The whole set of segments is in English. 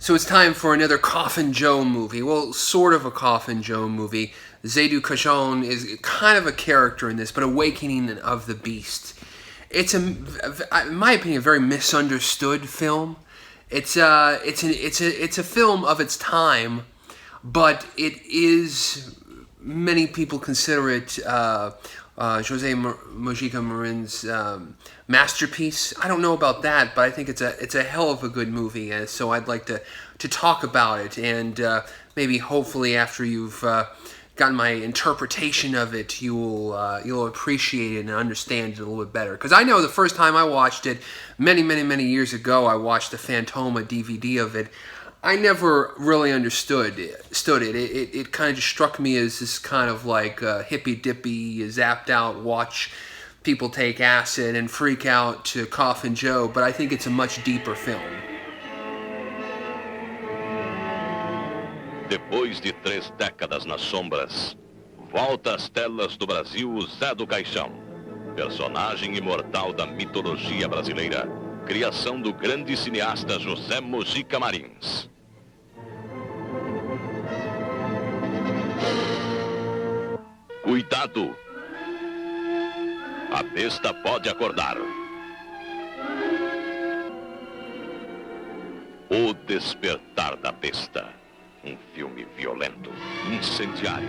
So it's time for another Coffin Joe movie. Well, sort of a Coffin Joe movie. Zedu Kashon is kind of a character in this, but Awakening of the Beast. It's in my opinion, a very misunderstood film. It's a film of its time, but it is, many people consider it Jose Mojica Marin's masterpiece. I don't know about that, but I think it's a hell of a good movie, and so I'd like to talk about it, and maybe hopefully after you've gotten my interpretation of it, you'll appreciate it and understand it a little bit better. Because I know the first time I watched it, many years ago, I watched the Phantoma DVD of it. I never really understood it. It kind of just struck me as this kind of like hippy-dippy, zapped out, watch people take acid and freak out to Coffin Joe, but I think it's a much deeper film. Depois de 3 décadas nas sombras, volta às telas do Brasil Zé do Caixão, personagem imortal da mitologia brasileira, criação do grande cineasta José Mojica Marins. Cuidado! A besta pode acordar. O Despertar da Besta. Filme violento, incendiário.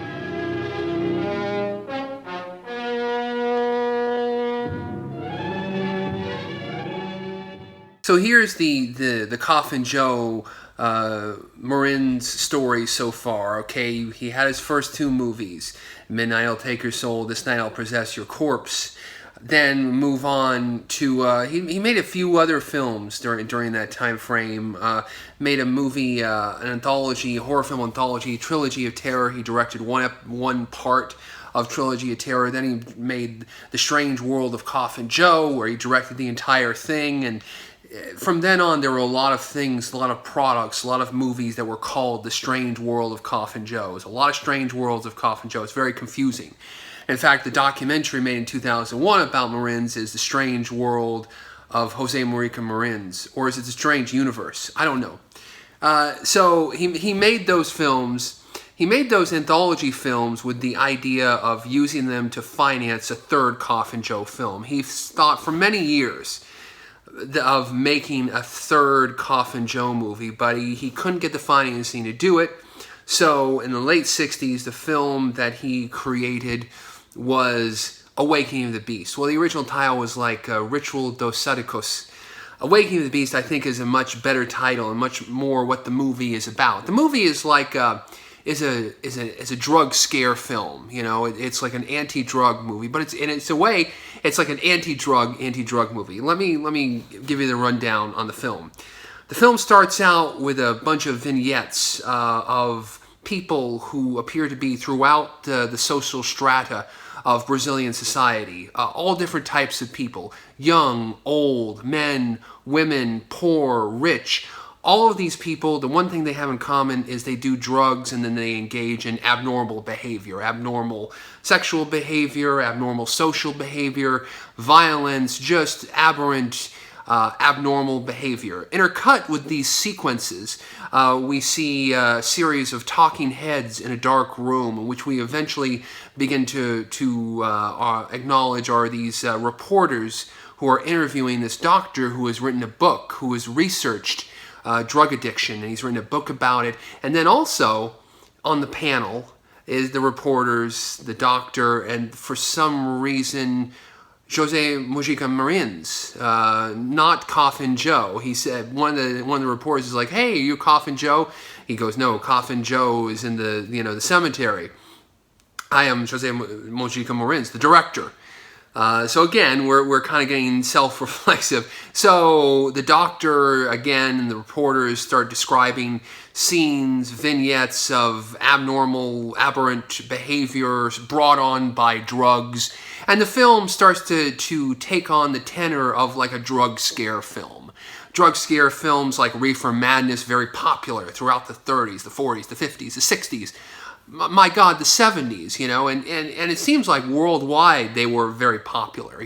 So here's the Coffin Joe Marin's story so far. Okay, he had his first 2 movies, Midnight I'll Take Your Soul, This Night I'll Possess Your Corpse. Then move on to he made a few other films during that time frame. Made a movie, an anthology, horror film anthology, Trilogy of Terror. He directed one part of Trilogy of Terror. Then he made The Strange World of Coffin Joe, where he directed the entire thing. And from then on, there were a lot of things, a lot of products, a lot of movies that were called The Strange World of Coffin Joe. There's a lot of Strange Worlds of Coffin Joe. It's very confusing. In fact, the documentary made in 2001 about Marins is The Strange World of Jose Mojica Marins, or is it The Strange Universe? I don't know. So he made those films. He made those anthology films with the idea of using them to finance a third Coffin Joe film. He thought for many years of making a third Coffin Joe movie, but he couldn't get the financing to do it. So in the late 60s, the film that he created was Awakening of the Beast. Well, the original title was like Ritual dos Sadicos. Awakening of the Beast, I think, is a much better title and much more what the movie is about. The movie is like is a drug scare film. You know, it's like an anti-drug movie, but it's a way it's like an anti-drug movie. Let me give you the rundown on the film. The film starts out with a bunch of vignettes of people who appear to be throughout the social strata of Brazilian society. All different types of people. Young, old, men, women, poor, rich. All of these people, the one thing they have in common is they do drugs and then they engage in abnormal behavior. Abnormal sexual behavior, abnormal social behavior, violence, just aberrant abnormal behavior. Intercut with these sequences, we see a series of talking heads in a dark room, which we eventually begin to acknowledge are these reporters who are interviewing this doctor who has written a book, who has researched drug addiction, and he's written a book about it. And then also on the panel is the reporters, the doctor, and for some reason Jose Mojica Marins, not Coffin Joe. He said one of the reporters is like, "Hey, are you Coffin Joe?" He goes, "No, Coffin Joe is in the cemetery. I am Jose Mojica Marins, the director." So again, we're kind of getting self-reflexive. So the doctor again and the reporters start describing scenes, vignettes of abnormal, aberrant behaviors brought on by drugs. And the film starts to take on the tenor of like a drug scare film. Drug scare films like Reefer Madness, very popular throughout the 30s, the 40s, the 50s, the 60s. my God, the 70s, and it seems like worldwide they were very popular,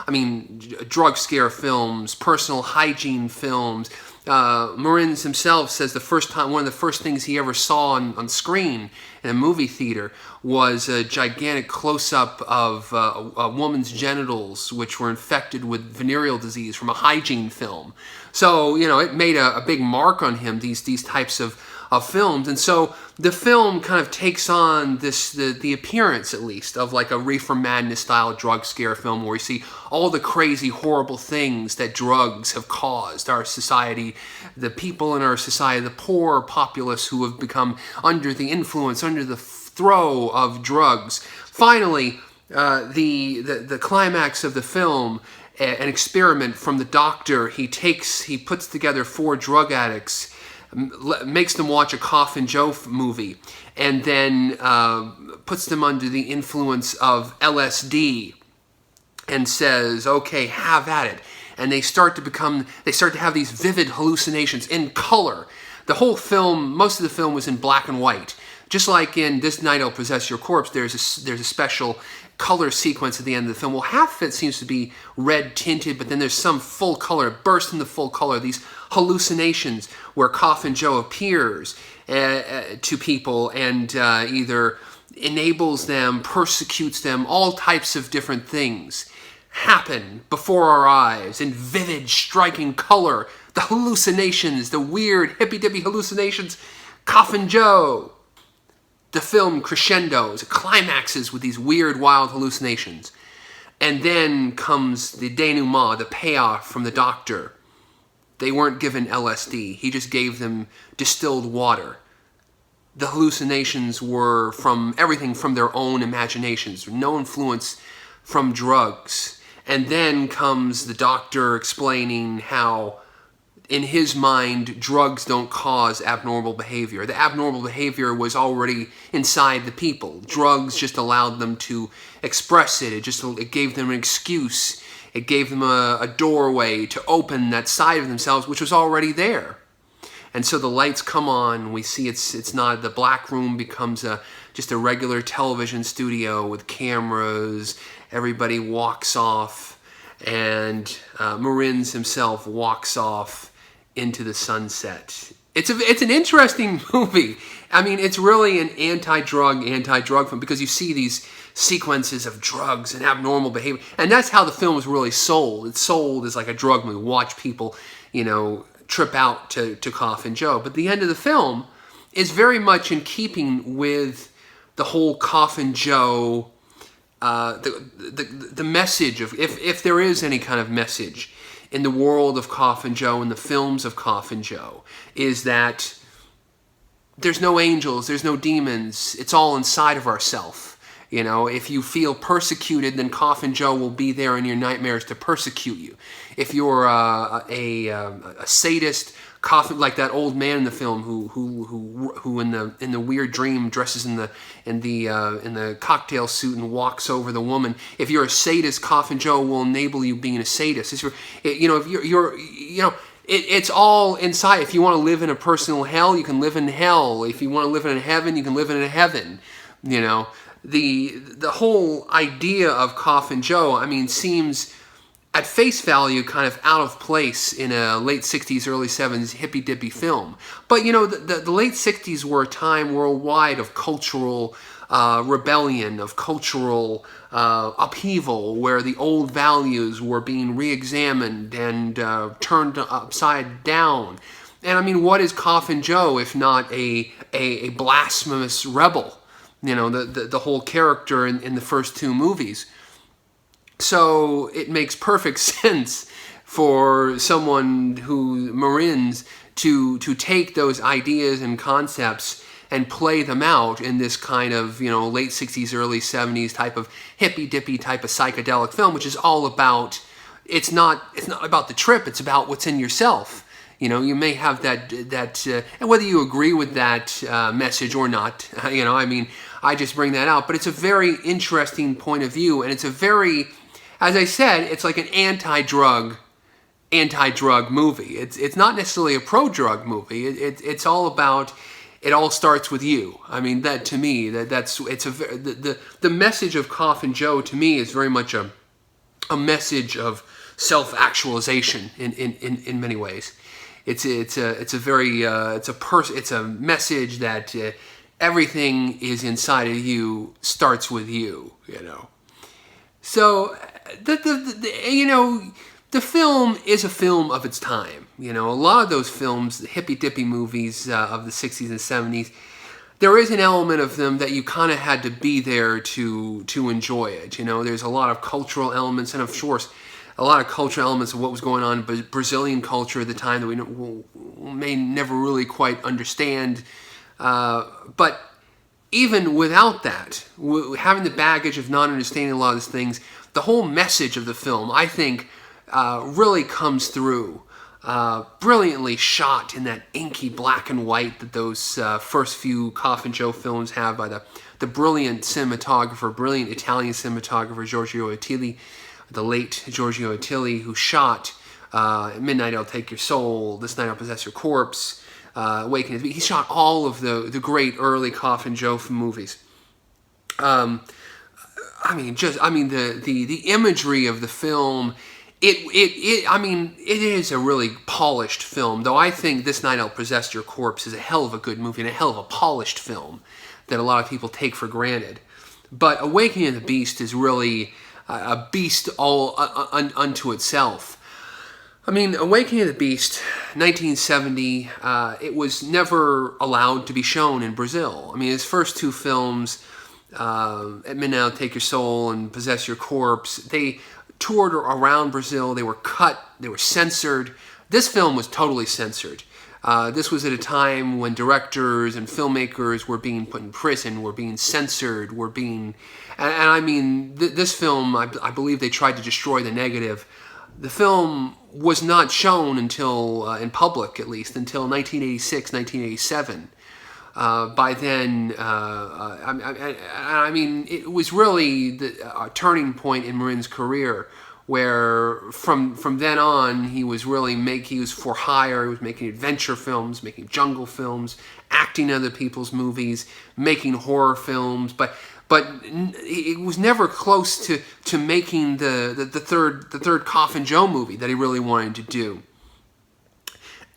I mean, drug scare films, personal hygiene films. Marins himself says one of the first things he ever saw on screen in a movie theater was a gigantic close-up of a woman's genitals, which were infected with venereal disease from a hygiene film. So, it made a big mark on him, these types of films. And so the film kind of takes on the appearance, at least, of like a Reefer Madness style drug scare film where we see all the crazy, horrible things that drugs have caused our society, the people in our society, the poor populace who have become under the influence, under the throw of drugs. Finally, the climax of the film, an experiment from the doctor. He puts together 4 drug addicts, makes them watch a Coffin Joe movie, and then puts them under the influence of LSD and says, okay, have at it. And they start to have these vivid hallucinations in color. The whole film, most of the film was in black and white. Just like in This Night I'll Possess Your Corpse, there's a special color sequence at the end of the film. Well, half of it seems to be red tinted, but then there's some full color, burst into full color, these hallucinations where Coffin Joe appears to people and either enables them, persecutes them, all types of different things happen before our eyes in vivid, striking color. The hallucinations, the weird, hippy-dippy hallucinations. Coffin Joe. The film crescendos, climaxes with these weird, wild hallucinations. And then comes the denouement, the payoff from the doctor. They weren't given LSD. He just gave them distilled water. The hallucinations were from everything from their own imaginations. No influence from drugs. And then comes the doctor explaining how, in his mind, drugs don't cause abnormal behavior. The abnormal behavior was already inside the people. Drugs just allowed them to express it. It gave them an excuse. It gave them a doorway to open that side of themselves, which was already there. And so the lights come on. We see it's not, the black room becomes just a regular television studio with cameras. Everybody walks off, and Marins himself walks off into the sunset. It's an interesting movie. I mean, it's really an anti-drug film, because you see these sequences of drugs and abnormal behavior, and that's how the film is really sold. It's sold as like a drug movie. Watch people, trip out to Coffin Joe. But the end of the film is very much in keeping with the whole Coffin Joe, the message of, if there is any kind of message in the world of Coffin Joe and the films of Coffin Joe, is that there's no angels, there's no demons. It's all inside of ourself. If you feel persecuted, then Coffin Joe will be there in your nightmares to persecute you. If you're a sadist, like that old man in the film who in the weird dream dresses in the cocktail suit and walks over the woman. If you're a sadist, Coffin Joe will enable you being a sadist. It's all inside. If you want to live in a personal hell, you can live in hell. If you want to live in a heaven, you can live in a heaven. The whole idea of Coffin Joe, I mean, seems at face value kind of out of place in a late 60s, early 70s hippy-dippy film. But, the late 60s were a time worldwide of cultural rebellion, of cultural upheaval, where the old values were being re-examined and turned upside down. And I mean, what is Coffin Joe if not a blasphemous rebel? The whole character in the first 2 movies. So it makes perfect sense for someone who Marins to take those ideas and concepts and play them out in this kind of late 60s, early 70s type of hippy-dippy type of psychedelic film, which is all about, it's not about the trip, it's about what's in yourself. You may have that and whether you agree with that message or not, I just bring that out. But it's a very interesting point of view, and it's a very, as I said, it's like an anti-drug movie. It's not necessarily a pro-drug movie. It's all about it all starts with you. I mean, that to me, the message of Coffin Joe to me is very much a message of self-actualization in many ways. It's a message that everything is inside of you starts with you. So the film is a film of its time. A lot of those films, the hippy-dippy movies of the 60s and 70s, there is an element of them that you kind of had to be there to enjoy it. There's a lot of cultural elements, and of course, a lot of cultural elements of what was going on in Brazilian culture at the time that we may never really quite understand. But even without that, having the baggage of not understanding a lot of these things, the whole message of the film, I think, really comes through. Brilliantly shot in that inky black and white that those first few Coffin Joe films have by the brilliant cinematographer, brilliant Italian cinematographer Giorgio Attili, the late Giorgio Attili, who shot At Midnight I'll Take Your Soul, This Night I'll Possess Your Corpse, Awakening. He shot all of the great early Coffin Joe movies. The imagery of the film. It is a really polished film, though I think This Night I'll Possess Your Corpse is a hell of a good movie and a hell of a polished film that a lot of people take for granted. But Awakening of the Beast is really a beast all unto itself. Awakening of the Beast, 1970, it was never allowed to be shown in Brazil. His first two films, At Midnight I'll Take Your Soul and Possess Your Corpse, they toured around Brazil. They were cut. They were censored. This film was totally censored. This was at a time when directors and filmmakers were being put in prison, were being censored, were being... this film, I believe they tried to destroy the negative. The film was not shown until, in public at least, until 1986, 1987. By then, it was really a turning point in Marin's career, where from then on he was for hire. He was making adventure films, making jungle films, acting in other people's movies, making horror films, but it was never close to making the third Coffin Joe movie that he really wanted to do.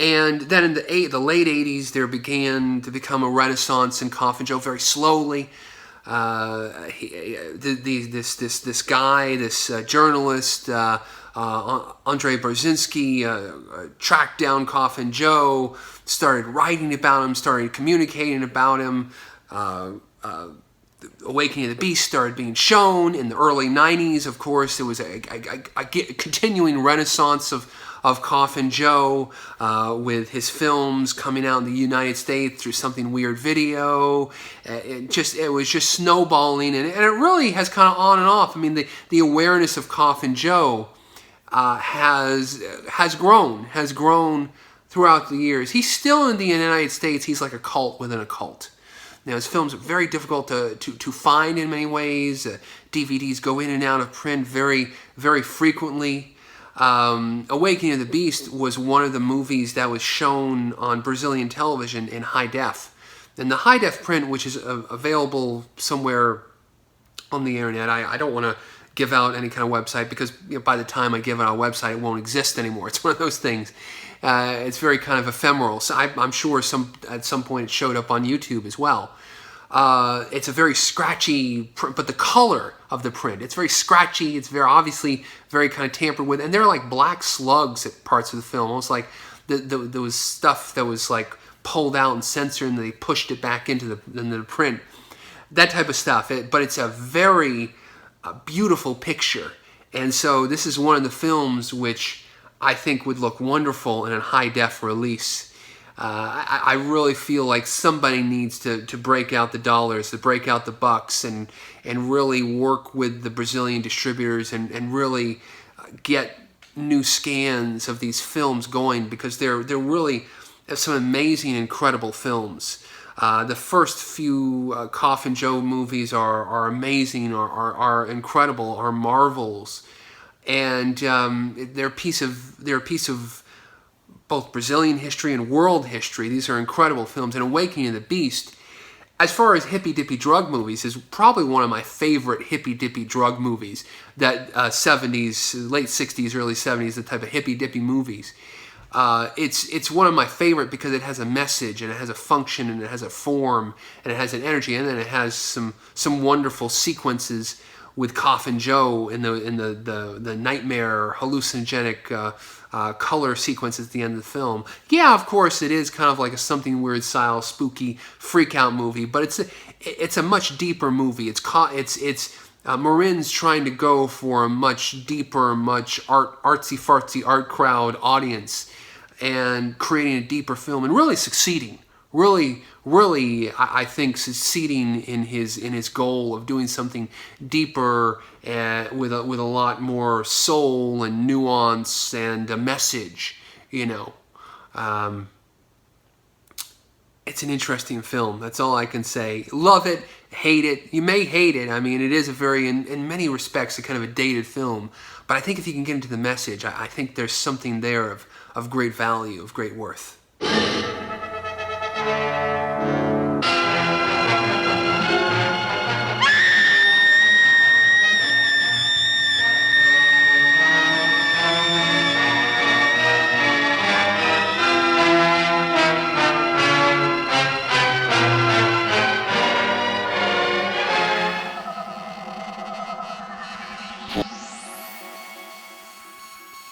And then in the late 80s, there began to become a renaissance in Coffin Joe very slowly. This guy, this journalist, Andre Brzezinski, tracked down Coffin Joe, started writing about him, started communicating about him. Awakening of the Beast started being shown in the early 90s. Of course, there was a continuing renaissance of Coffin Joe, with his films coming out in the United States through Something Weird Video. It was just snowballing, and it really has kind of on and off. The awareness of Coffin Joe has grown throughout the years. He's still in the United States. He's like a cult within a cult. Now, his films are very difficult to find in many ways. DVDs go in and out of print very, very frequently. Awakening of the Beast was one of the movies that was shown on Brazilian television in high def. And the high def print, which is available somewhere on the internet, I don't want to give out any kind of website, because by the time I give out a website, it won't exist anymore. It's one of those things. It's very kind of ephemeral. So I'm sure at some point it showed up on YouTube as well. It's a very scratchy print, but the color of the print, it's very scratchy. It's very obviously very kind of tampered with, and there are like black slugs at parts of the film, almost like there was stuff that was like pulled out and censored, and they pushed it back into the print. That type of stuff. But it's a very beautiful picture, and so this is one of the films which I think would look wonderful in a high def release. I really feel like somebody needs to break out the dollars, to break out the bucks, and really work with the Brazilian distributors and really get new scans of these films going, because they're really some amazing, incredible films. The first few Coffin Joe movies are amazing, are incredible, are marvels, and they're a piece of both Brazilian history and world history. These are incredible films. And Awakening of the Beast, as far as hippy-dippy drug movies, is probably one of my favorite hippy-dippy drug movies. That 70s, late 60s, early 70s, the type of hippy-dippy movies. It's one of my favorite because it has a message, and it has a function, and it has a form, and it has an energy, and then it has some wonderful sequences with Coffin Joe in the nightmare hallucinogenic color sequences at the end of the film. Yeah, of course, it is kind of like a something weird style, spooky freak out movie, but it's a much deeper movie. It's Marin's trying to go for a much deeper, much artsy fartsy art crowd audience, and creating a deeper film, and really succeeding. Really, I think succeeding in his goal of doing something deeper with a lot more soul and nuance and a message. It's an interesting film. That's all I can say. Love it, hate it. You may hate it. I mean, it is a very, in many respects, a kind of a dated film. But I think if you can get into the message, I think there's something there of great value, of great worth.